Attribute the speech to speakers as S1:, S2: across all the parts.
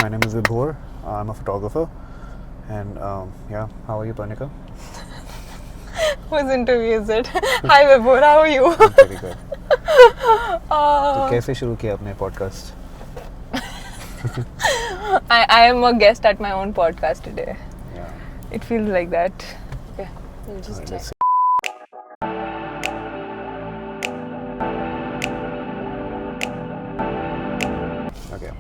S1: My name is Vibhor. I'm a photographer. And how are you, Parnika?
S2: Whose interview is it? Hi Vibhor, how are you?
S1: I'm pretty good. तो कैसे शुरू किया अपने podcast?
S2: I am a guest at my own podcast today.
S1: Yeah.
S2: It feels like that. Okay, we'll just check.
S1: Let's see. Okay.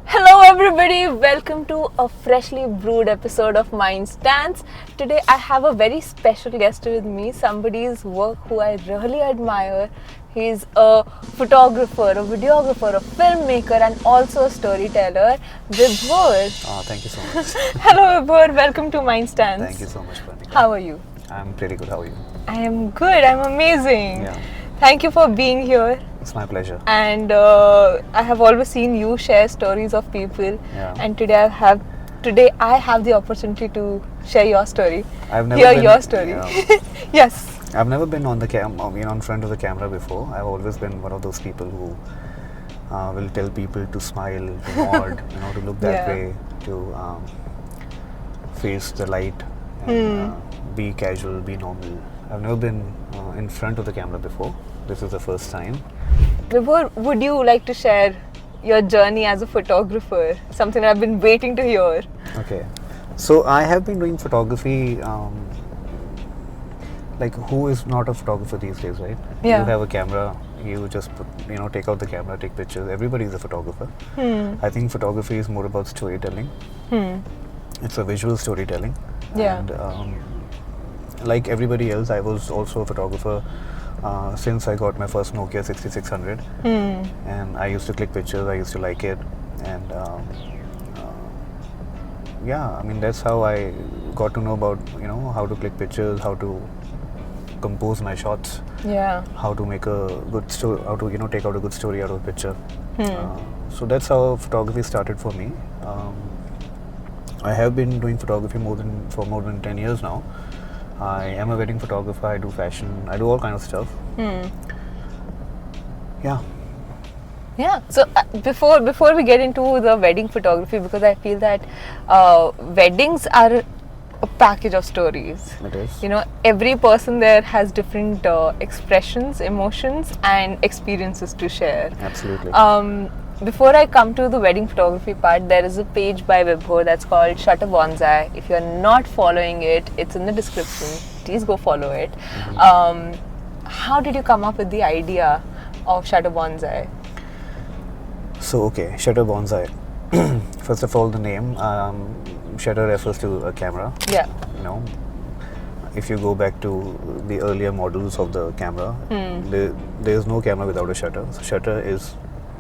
S2: Hello everybody, welcome to a freshly brewed episode of Mindstance. Today I have a very special guest with me, somebody's work who I really admire. He's a photographer, a videographer, a filmmaker and also a storyteller, Vibhor.
S1: Thank you so much.
S2: Hello Vibhor, welcome to Mindstance.
S1: Thank you so much, Parnika.
S2: How are you?
S1: I'm pretty good. How are you?
S2: I am good, I'm amazing.
S1: Yeah.
S2: Thank you for being here.
S1: It's my pleasure.
S2: And I have always seen you share stories of people.
S1: Yeah.
S2: And today I have the opportunity to share your story.
S1: I've never
S2: Hear
S1: been,
S2: your story.
S1: Yeah.
S2: Yes.
S1: I've never been on the in front of the camera before. I've always been one of those people who will tell people to smile, to nod, to look that
S2: Yeah.
S1: way, to face the light, and be casual, be normal. I've never been in front of the camera before. This is the first time.
S2: Vibhor, would you like to share your journey as a photographer? Something I've been waiting to hear.
S1: Okay. So I have been doing photography. Like, who is not a photographer these days, right?
S2: Yeah.
S1: You have a camera. You just take out the camera, take pictures. Everybody is a photographer. I think photography is more about storytelling. It's a visual storytelling.
S2: Yeah.
S1: And like everybody else, I was also a photographer since I got my first Nokia 6600. And I used to click pictures. I used to like it. And that's how I got to know about how to click pictures, how to compose my shots,
S2: Yeah.
S1: how to make a good story, how to take out a good story out of a picture. So that's how photography started for me. I have been doing photography for more than 10 years now. I am a wedding photographer. I do fashion. I do all kind of stuff. Yeah.
S2: Yeah. So before we get into the wedding photography, because I feel that weddings are a package of stories.
S1: It is.
S2: Every person there has different expressions, emotions, and experiences to share.
S1: Absolutely.
S2: Before I come to the wedding photography part, there is a page by Vibhor that's called Shutter Bonsai. If you're not following it, it's in the description. Please go follow it. How did you come up with the idea of Shutter Bonsai?
S1: So, okay, Shutter Bonsai. First of all, the name. Shutter refers to a camera.
S2: Yeah.
S1: If you go back to the earlier models of the camera, there is no camera without a shutter. So shutter is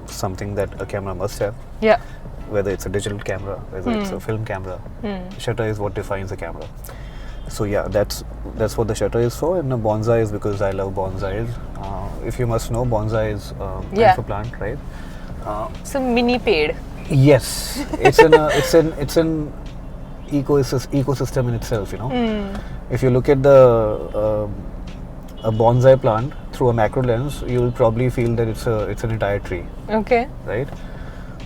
S1: something that a camera must have.
S2: Yeah.
S1: Whether it's a digital camera, whether it's a film camera, shutter is what defines a camera. So yeah, that's what the shutter is for. And the bonsai is because I love bonsais. If you must know, bonsai is kind of a plant, right?
S2: It's a mini paved.
S1: Yes, it's an ecosystem in itself. If you look at a bonsai plant through a macro lens, you will probably feel that it's an entire tree.
S2: Okay.
S1: Right.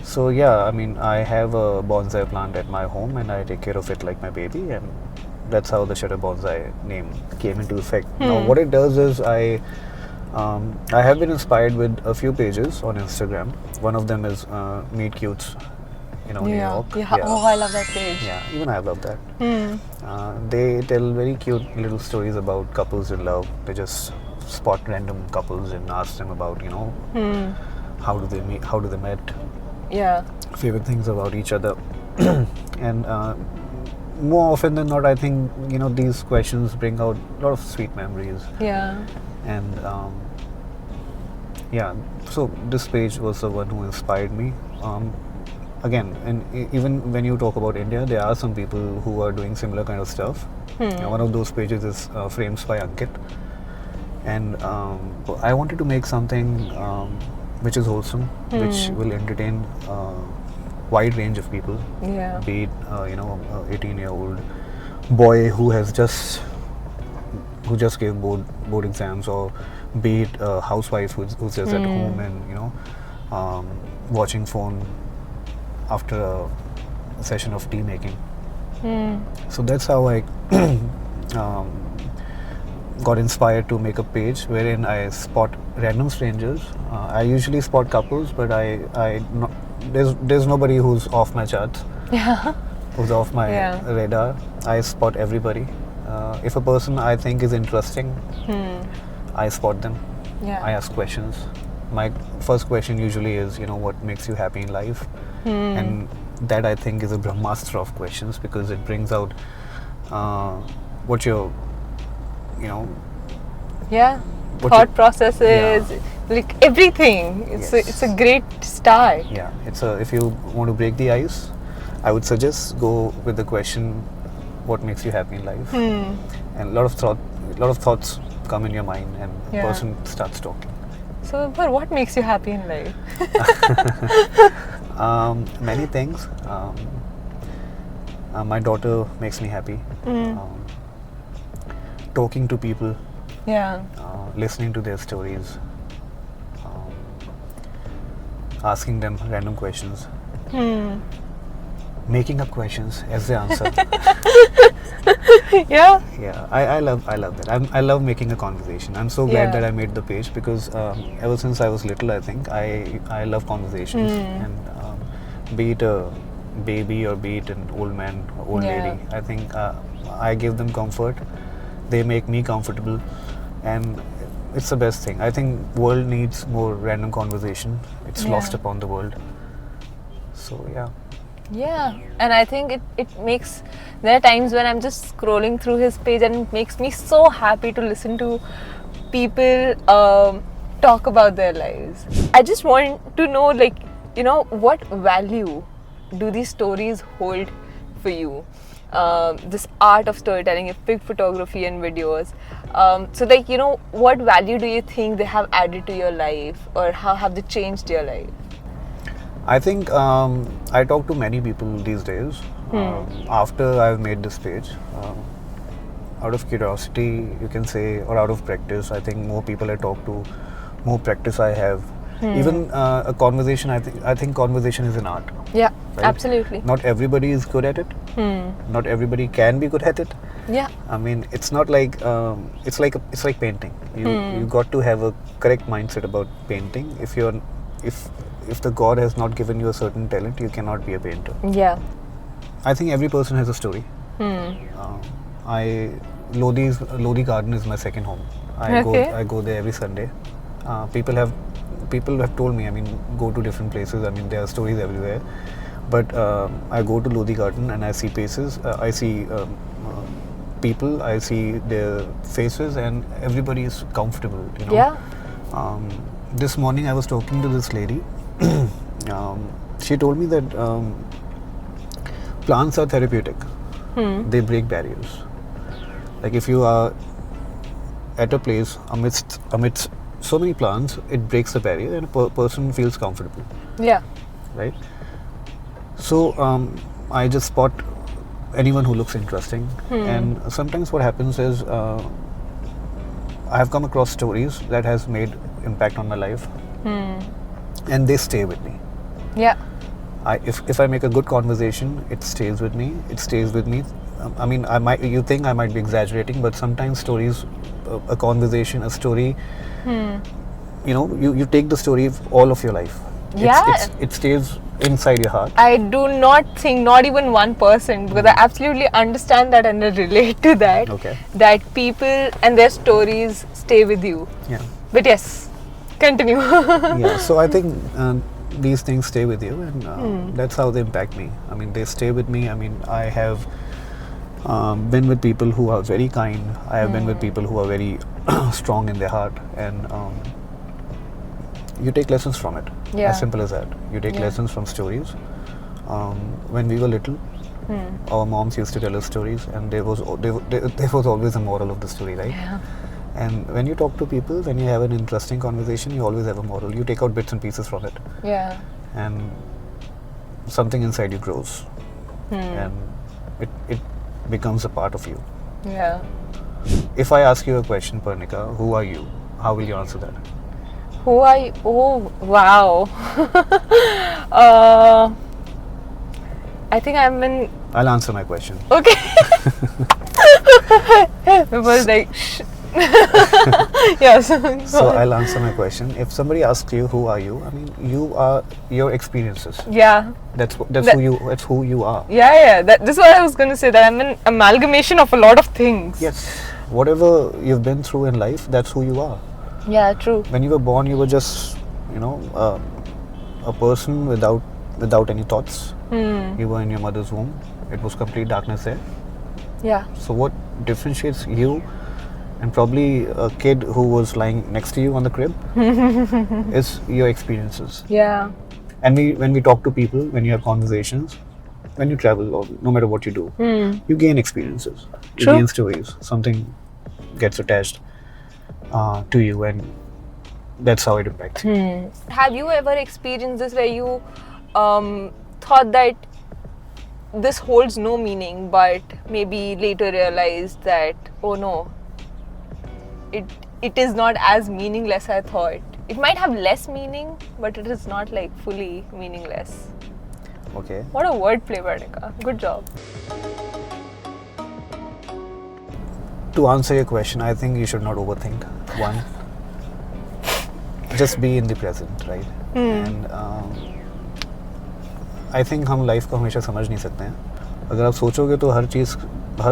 S1: So yeah, I have a bonsai plant at my home, and I take care of it like my baby, and that's how the Shutter Bonsai name came into effect. Now, what it does is I have been inspired with a few pages on Instagram. One of them is Meet Cutes, New York.
S2: Yeah. Oh, I love that page.
S1: Yeah, even I love that. They tell very cute little stories about couples in love. They just spot random couples and ask them about, how do they meet, how do they met,
S2: Yeah.
S1: favorite things about each other. And more often than not, I think, these questions bring out a lot of sweet memories.
S2: Yeah.
S1: And so this page was the one who inspired me. Again, and even when you talk about India, there are some people who are doing similar kind of stuff. One of those pages is Frames by Ankit. And I wanted to make something which is wholesome, which will entertain wide range of people.
S2: Yeah.
S1: Be it, a 18-year-old boy who just gave board exams, or be it a housewife who's just at home and watching phone after session of tea making. So that's how I um, got inspired to make a page wherein I spot random strangers. I usually spot couples, but there's nobody who's off my charts,
S2: Yeah.
S1: who's off my radar. I spot everybody. If a person I think is interesting, I spot them.
S2: Yeah.
S1: I ask questions. My first question usually is, what makes you happy in life? And that I think is a brahmastra of questions, because it brings out what your,
S2: Yeah.
S1: what
S2: Thought
S1: you-
S2: processes, like everything. It's
S1: Yes.
S2: a great start.
S1: Yeah, if you want to break the ice, I would suggest go with the question, what makes you happy in life? And a lot of thoughts come in your mind, and the
S2: Yeah.
S1: person starts talking.
S2: So, but what makes you happy in life?
S1: Many things. My daughter makes me happy. Talking to people,
S2: Yeah.
S1: listening to their stories, asking them random questions, making up questions as the answer.
S2: Yeah.
S1: Yeah, I love that. I love making a conversation. I'm so glad
S2: Yeah.
S1: that I made the page, because ever since I was little, I think I love conversations, and be it a baby or be it an old man or old
S2: Yeah.
S1: lady, I think I give them comfort. They make me comfortable, and it's the best thing. I think world needs more random conversation. It's
S2: Yeah.
S1: lost upon the world. So yeah.
S2: Yeah, and I think it makes, there are times when I'm just scrolling through his page and it makes me so happy to listen to people talk about their lives. I just want to know, like, what value do these stories hold for you? This art of storytelling, you've picked photography and videos. So, like, what value do you think they have added to your life, or how have they changed your life?
S1: I think I talk to many people these days after I've made this page. Out of curiosity, you can say, or out of practice, I think more people I talk to, more practice I have. Even a conversation, I think conversation is an art.
S2: Yeah,
S1: right?
S2: absolutely.
S1: Not everybody is good at it. Not everybody can be good at it.
S2: Yeah.
S1: I mean, it's not like it's like painting. You got to have a correct mindset about painting. If the God has not given you a certain talent, you cannot be a painter.
S2: Yeah.
S1: I think every person has a story. Lodi Garden is my second home. I go there every Sunday. People have told me, I mean, go to different places. I mean, there are stories everywhere. But I go to Lodi Garden and I see faces. I see people. I see their faces, and everybody is comfortable.
S2: Yeah.
S1: This morning I was talking to this lady. She told me that plants are therapeutic. They break barriers. Like if you are at a place amidst so many plants, it breaks the barrier and a person feels comfortable.
S2: Yeah.
S1: Right? So I just spot anyone who looks interesting, and sometimes what happens is I have come across stories that has made impact on my life, and they stay with me.
S2: Yeah.
S1: If I make a good conversation, it stays with me. It stays with me. I mean, you think I might be exaggerating, but sometimes stories, a conversation, a story, you take the story all of your life.
S2: Yeah.
S1: It stays inside your heart.
S2: I do not think, not even 1%, because I absolutely understand that and I relate to that.
S1: Okay.
S2: That people and their stories stay with you.
S1: Yeah.
S2: But yes, continue.
S1: Yeah. So I think these things stay with you, and that's how they impact me. I mean, they stay with me. I mean, I have been with people who are very kind. I have been with people who are very strong in their heart, and you take lessons from it.
S2: Yeah.
S1: As simple as that. You take lessons from stories. When we were little, our moms used to tell us stories, and there was always a moral of the story, right?
S2: Yeah.
S1: And when you talk to people, when you have an interesting conversation, you always have a moral. You take out bits and pieces from it,
S2: Yeah.
S1: and something inside you grows, and it becomes a part of you.
S2: Yeah.
S1: If I ask you a question, Parnika, who are you? How will you answer that?
S2: Who are you? Oh, wow. I think I'm in.
S1: I'll answer my question.
S2: Okay. It was like. Shh. Yes.
S1: So I'll answer my question. If somebody asks you who are you, I mean you are your experiences.
S2: Yeah.
S1: That's who you are.
S2: Yeah. This is what I was going to say. That I'm an amalgamation of a lot of things.
S1: Yes. Whatever you've been through in life, that's who you are.
S2: Yeah. True.
S1: When you were born, you were just a person without any thoughts. You were in your mother's womb. It was complete darkness there.
S2: Yeah.
S1: So what differentiates you and probably a kid who was lying next to you on the crib is your experiences.
S2: Yeah.
S1: And when we talk to people, when you have conversations, when you travel, or no matter what you do, you gain experiences. You
S2: True.
S1: gain stories. Something gets attached to you, and that's how it impacts you.
S2: Have you ever experienced this where you thought that this holds no meaning, but maybe later realized that, oh no, it is not as meaningless as I thought. It might have less meaning, but it is not like fully meaningless.
S1: Okay.
S2: What a wordplay, Parnika. Good job.
S1: To answer your question, I think you should not overthink. One, just be in the present, right? And I think हम life को हमेशा समझ नहीं सकते हैं. अगर आप सोचोगे तो हर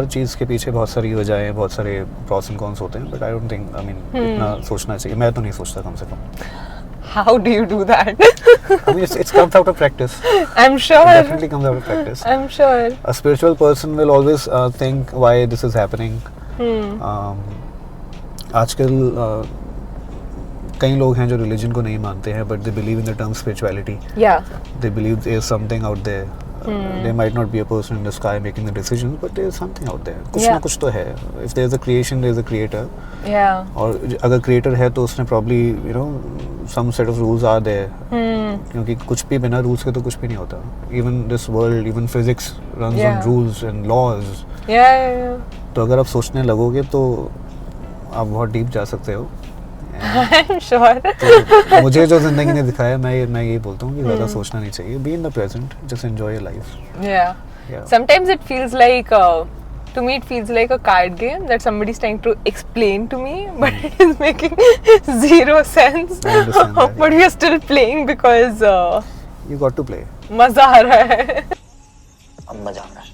S1: चीज़ के पीछे बहुत सारी वजहें, बहुत सारे प्रॉस एंड कॉन्स होते हैं. But I don't think, I mean इतना सोचना चाहिए. मैं तो नहीं सोचता कम से कम.
S2: How do you do that?
S1: I mean, it comes out of practice.
S2: I'm sure.
S1: It definitely comes out of practice.
S2: I'm sure.
S1: A spiritual person will always think why this is happening. आजकल कई लोग हैं जो religion को नहीं मानते हैं, but they believe in the term spirituality.
S2: Yeah.
S1: They believe there is something out there. There might not be a person in the sky making the decisions, but there is something out there. कुछ ना कुछ तो है. If there is a creation, there is a creator.
S2: Yeah.
S1: और अगर creator है तो उसने probably some set of rules are there. क्योंकि कुछ भी बिना rules के तो कुछ भी नहीं होता. Even this world, even physics runs on rules and laws.
S2: Yeah.
S1: तो अगर आप सोचने लगोगे तो आप बहुत डीप जा सकते हो.
S2: I'm sure.
S1: तो मुझे जो जिंदगी ने दिखाया, मैं यही बोलता हूँ कि ज़्यादा सोचना नहीं चाहिए. Be in the present, just enjoy your life.
S2: Yeah.
S1: Yeah.
S2: Sometimes it feels like, to me, it feels like a card game that somebody's trying to explain to me, but it is making zero sense.
S1: I understand that,
S2: But we are still playing because
S1: You got to play.
S2: मजा आ रहा है.
S3: अब मजा आ रहा है.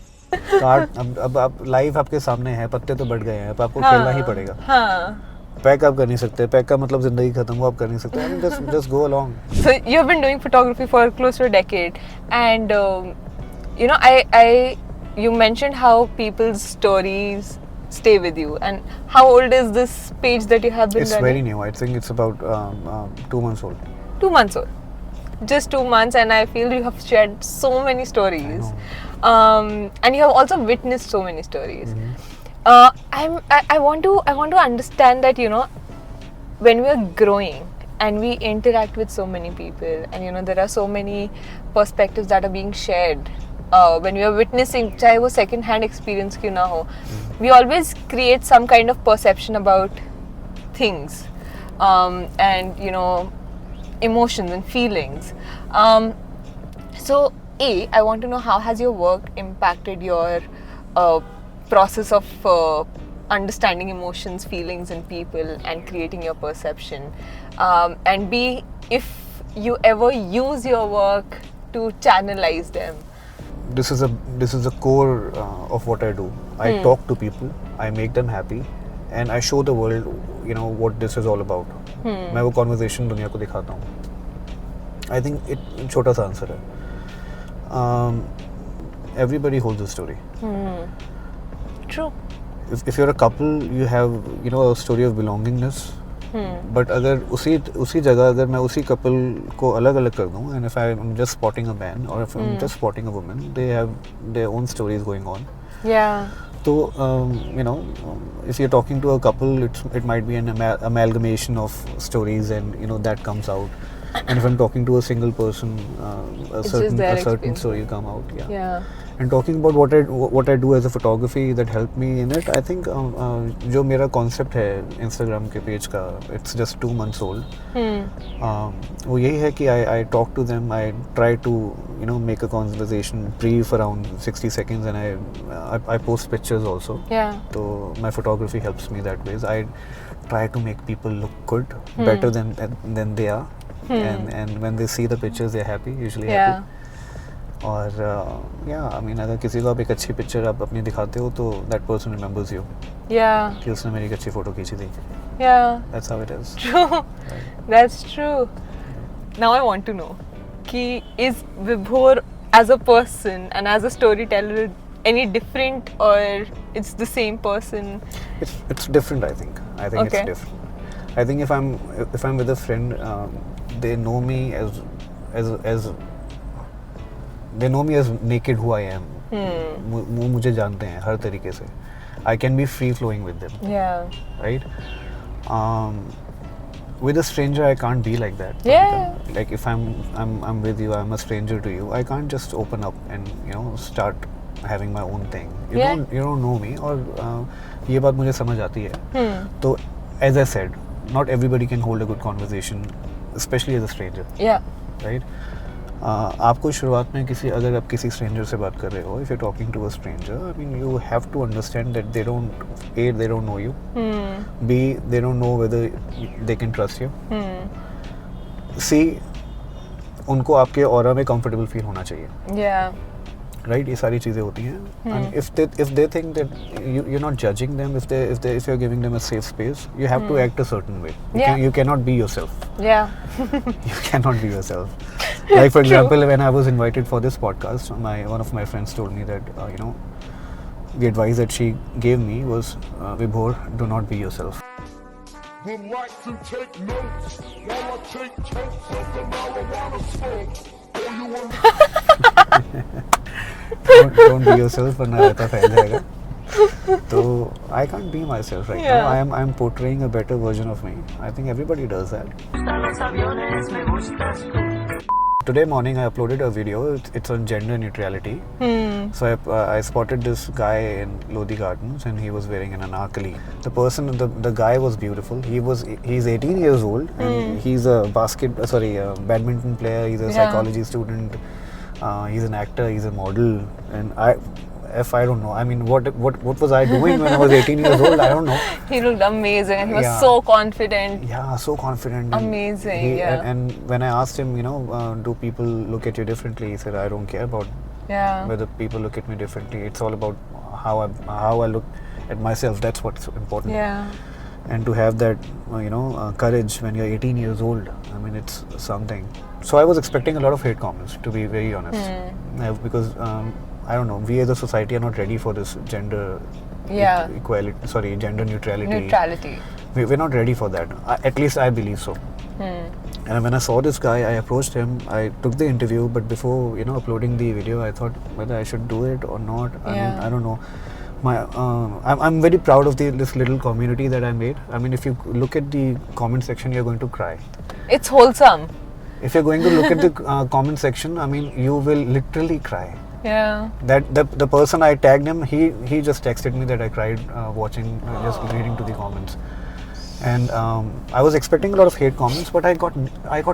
S1: Card अब life आपके सामने है, पत्ते तो बढ़ गए हैं, अब आपको खेलना ही पड़ेगा.
S2: हाँ.
S1: पैक आप कर नहीं सकते. पैक का मतलब जिंदगी खत्म, वो आप कर नहीं सकते. I mean, just go along.
S2: So you've been doing photography for close to a decade, and you mentioned how people's stories stay with you. And how old is this page that you have been
S1: It's
S2: running?
S1: very new. I think it's about 2 months old.
S2: 2 months old. Just 2 months, and I feel you have shared so many stories. And you have also witnessed so many stories. I want to understand that, when we are growing and we interact with so many people, and there are so many perspectives that are being shared, when we are witnessing, चाहे वो second hand experience क्यों ना हो, we always create some kind of perception about things, and emotions and feelings. So I want to know, how has your work impacted your process of understanding emotions, feelings in people and creating your perception, and B, if you ever use your work to channelize them.
S1: This is a core of what I do. I talk to people, I make them happy, and I show the world what this is all about. मैं वो conversation दुनिया को दिखाता हूँ. I think it छोटा सा answer है. Everybody holds a story.
S2: True.
S1: If you're a couple, you have a story of belongingness. But अगर उसी जगह अगर मैं उसी couple को अलग अलग कर दूँ, and if I'm just spotting a man or if I'm just spotting a woman, they have their own stories going on.
S2: Yeah.
S1: So if you're talking to a couple, it might be an amalgamation of stories, and that comes out. And if I'm talking to a single person, a certain story will come out. Yeah. And talking about what I do as a photography that helped me in it, I think जो मेरा concept है Instagram के page का, it's just 2 months old. वो यही है कि I talk to them, I try to make a conversation brief around 60 seconds, and I post pictures also.
S2: Yeah.
S1: So my photography helps me that way. I try to make people look good, better than they are. And when they see the pictures, they're happy, usually happy. और I mean, अगर किसी को आप एक अच्छी picture आप अपनी दिखाते हो तो that person remembers you.
S2: Yeah.
S1: कि उसने मेरी एक अच्छी फोटो खींची थी.
S2: Yeah.
S1: That's how it is.
S2: True.
S1: Right.
S2: That's true. Now I want to know, कि is Vibhor as a person and as a storyteller any different, or it's the same person?
S1: It's different, I think. I think
S2: Okay.
S1: it's different. I think if I'm with a friend, they know me as they know me as naked who I am. वो मुझे जानते हैं हर तरीके से. I can be free flowing with them.
S2: Yeah.
S1: Right? With a stranger, I can't be like that.
S2: Yeah.
S1: Like if I'm with you, I'm a stranger to you. I can't just open up and start having my own thing. You don't know me. और ये बात मुझे समझ आती है. तो as I said, not everybody can hold a good conversation, especially as a stranger.
S2: Yeah.
S1: Right? आपको शुरुआत में अगर आप किसी stranger से बात कर रहे हो, if you're talking to a stranger, I mean, you have to understand that they don't know you. B, they don't know whether they can trust you. C, उनको आपके aura में comfortable feel होना चाहिए.
S2: Yeah.
S1: Right? ये सारी चीज़ें होती हैं. And if they think that you're not judging them, if you're giving them a safe space, you have to act a certain way. You cannot be yourself.
S2: Yeah.
S1: You cannot be yourself. Like for example, when I was invited for this podcast, one of my friends told me that the advice that she gave me was, Vibhor, do not be yourself.
S4: Would like to take notes while I take totes of the marijuana smoke. Oh, you want
S1: don't be yourself, वरना रहता फैल जाएगा. So I can't be myself right now. I'm portraying a better version of me. I think everybody does that. Today morning I uploaded a video. It's on gender neutrality. So I spotted this guy in Lodi Gardens, and he was wearing an anarkali. The guy was beautiful. He's 18 years old, and he's a badminton player. He's a psychology student. He's an actor. He's a model, and I don't know. I mean, what was I doing when I was 18 years old? I don't know.
S2: He looked amazing, and he was so confident.
S1: Yeah, so confident.
S2: Amazing.
S1: And when I asked him, do people look at you differently? He said, I don't care about whether people look at me differently. It's all about how I look at myself. That's what's important.
S2: Yeah.
S1: And to have that, courage when you're 18 years old, I mean, it's something. So I was expecting a lot of hate comments, to be very honest, because I don't know, we as a society are not ready for this gender gender neutrality. We're not ready for that. At least I believe so. And when I saw this guy, I approached him. I took the interview, but before uploading the video, I thought whether I should do it or not. I mean, I don't know. I'm very proud of this little community that I made. I mean, if you look at the comment section, you're going to cry.
S2: It's wholesome.
S1: If you're going to look at the comment section, I mean, you will literally cry.
S2: Yeah.
S1: That the person I tagged him, he just texted me that I cried watching, just reading to the comments. And I was expecting a lot of hate comments, but I got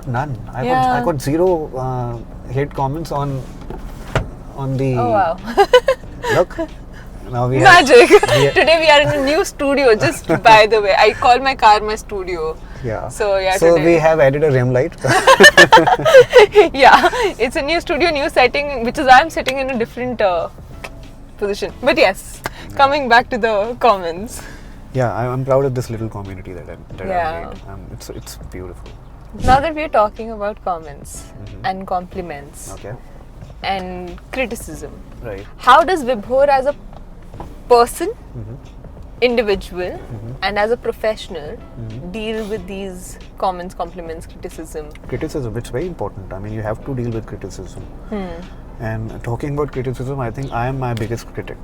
S1: none. I got zero hate comments on the.
S2: Oh wow!
S1: Look, now we
S2: magic. Today we are in a new studio. Just by the way, I call my car my studio.
S1: Yeah.
S2: So
S1: today we have added a rim light.
S2: Yeah, it's a new studio, new setting, which is I'm sitting in a different position. But yes, coming back to the comments.
S1: Yeah, I'm proud of this little community that I made. It's beautiful.
S2: Now that we're talking about comments and compliments and criticism,
S1: right?
S2: How does Vibhor as a person, individual, and as a professional deal with these comments, compliments, criticism?
S1: Criticism, it's very important. I mean, you have to deal with criticism. And talking about criticism, I think I am my biggest critic.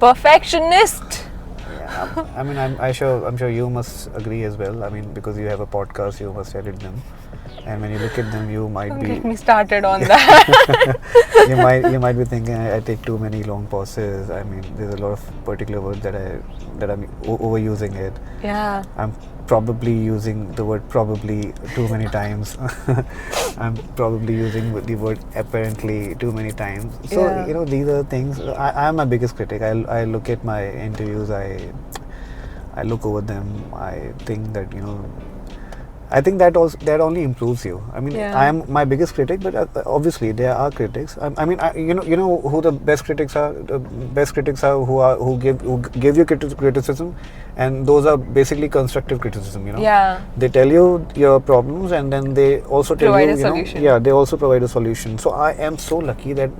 S2: Perfectionist.
S1: Yeah, I mean, I'm sure you must agree as well. I mean, because you have a podcast, you must edit them, and when you look at them, you might
S2: Don't
S1: be.
S2: get me started on that.
S1: you might be thinking I take too many long pauses. I mean, there's a lot of particular words that I'm overusing it.
S2: Yeah.
S1: I'm probably using the word probably too many times. I'm probably using the word apparently too many times. So
S2: Yeah.
S1: these are things. I am my biggest critic. I look at my interviews. I look over them. I think that I think that only improves you. I mean,
S2: Yeah.
S1: I am my biggest critic, but obviously there are critics. I mean, you know who the best critics are. The best critics are who give you criticism, and those are basically constructive criticism.
S2: Yeah.
S1: They tell you your problems, and then they also tell
S2: Provide
S1: you,
S2: a solution.
S1: yeah, they also provide a solution. So I am so lucky that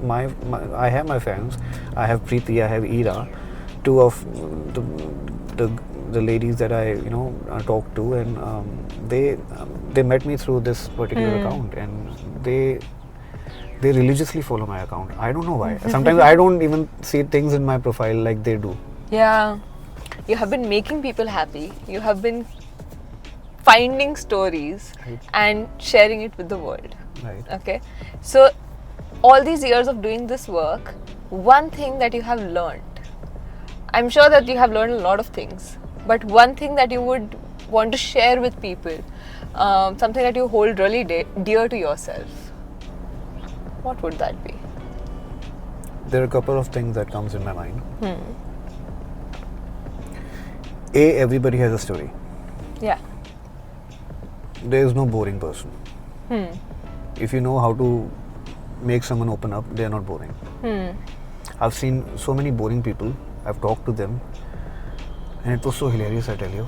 S1: I have my fans. I have Preeti, I have Ira, two of the ladies that I talk to, and they met me through this particular account, and they religiously follow my account. I don't know why. Sometimes I don't even see things in my profile like they do.
S2: Yeah. You have been making people happy. You have been finding stories
S1: Right.
S2: and sharing it with the world.
S1: Right.
S2: Okay. So, all these years of doing this work, one thing that you have learned, I'm sure that you have learned a lot of things, but one thing that you would want to share with people, something that you hold really dear to yourself, what would that be?
S1: There are a couple of things that comes in my mind. Everybody has a story.
S2: Yeah.
S1: There is no boring person. If you know how to make someone open up, they are not boring. I've seen so many boring people. I've talked to them, and it was so hilarious, I tell you.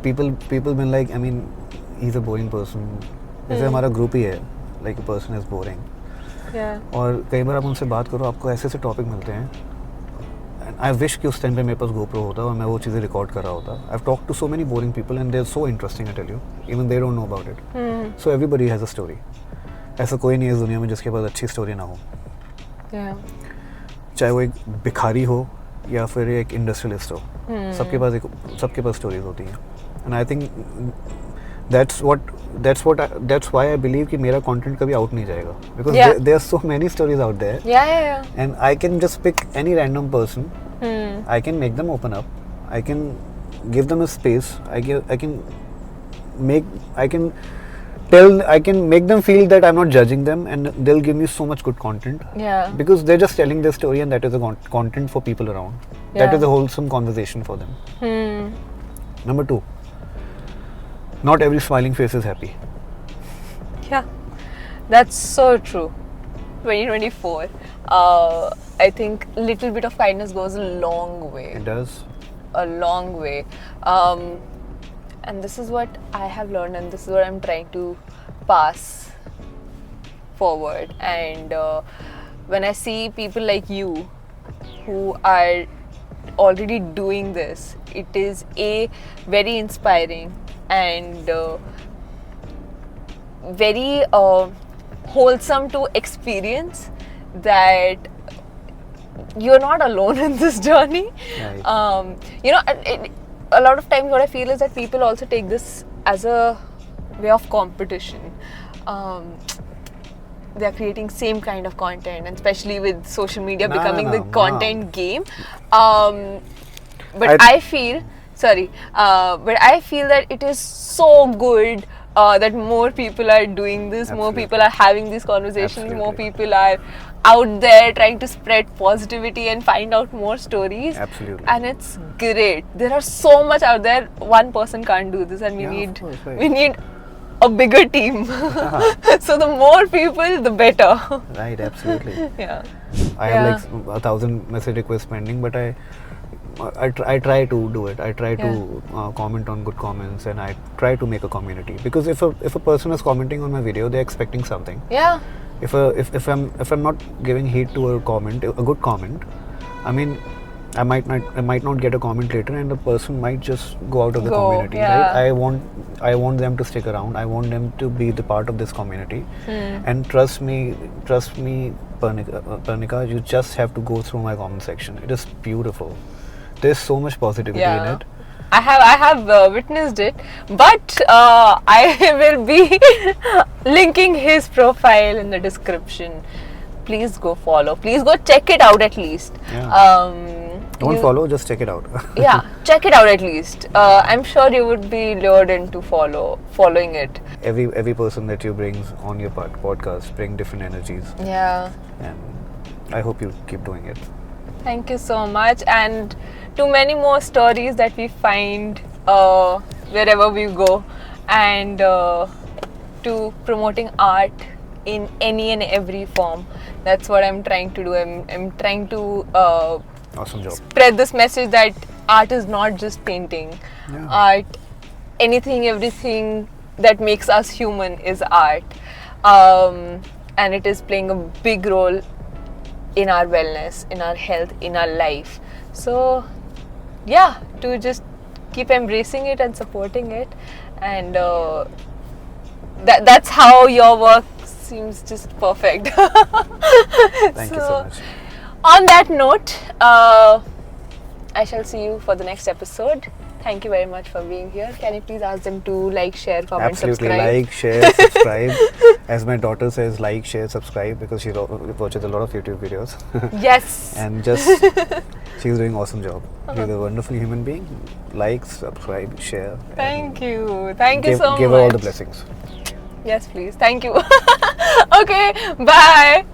S1: People been like, I mean, he's a boring person. जैसे हमारा group ही है, like a person is boring.
S2: Yeah.
S1: और कई बार आप उनसे बात करो, आपको ऐसे टॉपिक मिलते हैं. And I wish कि उस टाइम पे मेरे पास GoPro होता और मैं वो चीज़ें रिकॉर्ड कर रहा होता. I've talked to so many boring people and they're so interesting, I tell you. Even they don't know about it. So everybody has a story. ऐसा कोई नहीं है इस दुनिया में जिसके पास अच्छी स्टोरी ना हो.
S2: Yeah.
S1: चाहे वो एक भिखारी हो या फिर एक इंडस्ट्रियलिस्ट हो, सबके पास स्टोरीज होती हैं. And I think that's why I believe कि मेरा कंटेंट कभी आउट नहीं जाएगा, because there are so many stories out there.
S2: Yeah.
S1: And I can just pick any random person. I can make them open up. I can give them a space. I can make them feel that I'm not judging them, and they'll give me so much good content.
S2: Yeah.
S1: Because they're just telling their story, and that is the content for people around. That
S2: Yeah.
S1: is a wholesome conversation for them. Number 2, not every smiling face is happy.
S2: Yeah, that's so true. 2024. I think little bit of kindness goes a long way.
S1: It does.
S2: A long way. And this is what I have learned, and this is what I'm trying to pass forward. And when I see people like you who are already doing this, it is very inspiring and very wholesome to experience that you're not alone in this journey.
S1: Right.
S2: A lot of times what I feel is that people also take this as a way of competition. They are creating same kind of content, and especially with social media becoming the content game. But I feel that it is so good that more people are doing this, more
S1: Absolutely.
S2: people are having these conversations, more
S1: Absolutely.
S2: people are out there trying to spread positivity and find out more stories.
S1: Absolutely.
S2: And it's great. There are so much out there. One person can't do this, and
S1: Yeah, of course, right.
S2: we need a bigger team. So the more people, the better.
S1: Right, absolutely.
S2: Yeah.
S1: I have like 1,000 message requests pending, but I try to do it. I try to comment on good comments, and I try to make a community, because if a person is commenting on my video, they're expecting something.
S2: Yeah.
S1: If I'm not giving heed to a comment, a good comment, I mean, I might not get a comment later, and the person might just go out of the community.
S2: Yeah.
S1: Right? I want them to stick around. I want them to be the part of this community. And trust me, Parnika, you just have to go through my comment section. It is beautiful. There's so much positivity in it.
S2: I have witnessed it, but I will be linking his profile in the description. Please go follow. Please go check it out at least.
S1: Yeah. Don't follow, just check it out.
S2: Yeah, check it out at least. I'm sure you would be lured into following it.
S1: Every person that you bring on your podcast bring different energies,
S2: Yeah.
S1: and I hope you keep doing it.
S2: Thank you so much, and to many more stories that we find wherever we go, and to promoting art in any and every form. That's what I'm trying to do. I'm trying to
S1: Awesome job.
S2: spread this message that art is not just painting.
S1: Yeah.
S2: Art, anything, everything that makes us human is art, and it is playing a big role in our wellness, in our health, in our life. So yeah, to just keep embracing it and supporting it, and that's how your work seems just perfect.
S1: Thank you so much.
S2: On that note, I shall see you for the next episode. Thank you very much for being here. Can you please ask them to like, share, comment,
S1: Absolutely,
S2: subscribe?
S1: like, share, subscribe. As my daughter says, like, share, subscribe, because she watches a lot of YouTube videos.
S2: Yes.
S1: And just, she's doing awesome job. She's a wonderful human being. Like, subscribe, share.
S2: Thank you. Thank you so much.
S1: Give her all the blessings.
S2: Yes, please. Thank you. Okay, bye.